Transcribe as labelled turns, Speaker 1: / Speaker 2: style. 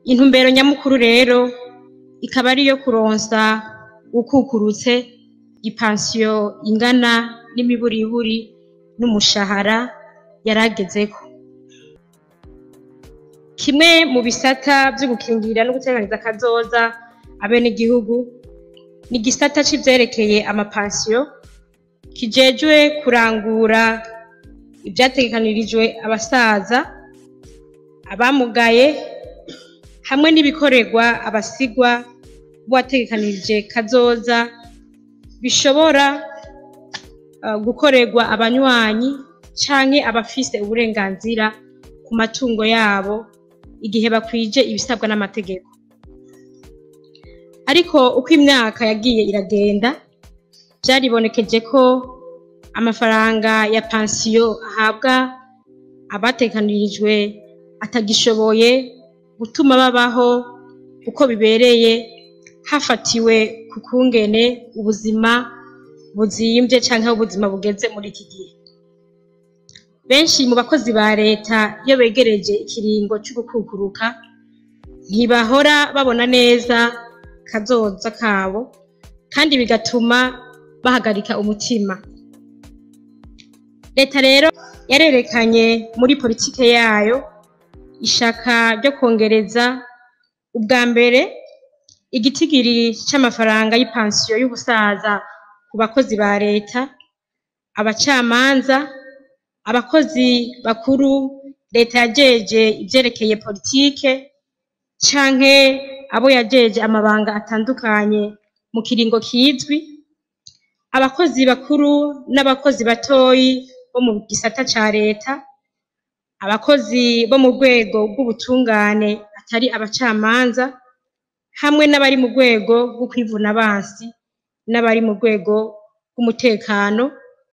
Speaker 1: intumbero nyamukuru rero ikaba ari iyo kuronsa ukukurutse ipansiyo ingana n'imiburiburi n'umushahara yaragezeko. Kimwe mu bisata vyo gukingira no guteganiza kazoza abenegihugu ni igisata c'ivyerekeye amapansiyo kijejwe kurangura ivyategekanirijwe abasaza, abamugaye hamwe n'ibikorerwa abasigwa b'uwategekanirije kazoza bishobora gukorerwa abanywanyi canke abafise uburenganzira ku matungo yabo igihe bakwije ibisabwa n'amategeko. Ariko uko imyaka yagiye iragenda vyaribonekeje ko amafaranga ya pansiyo ahabwa abategekanirijwe atagishoboye gutuma babaho uko bibereye hafatiwe ku kungene ubuzima buzimvye canke ubuzima bugeze muri iki gihe. Benshi mu bakozi ba leta iyo begereje ikiringo c'ugukukuruka ntibahora babona neza kazoza kabo kandi bigatuma bahagarika umutima. Leta rero yarerekanye muri politike yayo ishaka ryo kongereza ubwa mbere igitigiri c'amafaranga y'ipansiyo y'ubusaza ku bakozi ba leta, abacamanza, abakozi bakuru leta yajeje ivyerekeye politike canke abo yajeje amabanga atandukanye mu kiringo kizwi, abakozi bakuru n'abakozi batoyi bo mu gisata ca leta, abakozi bo mu rwego rw'ubutungane atari abacamanza, hamwe n'abari mu rwego rwo kwivuna abansi n'abari mu rwego rw'umutekano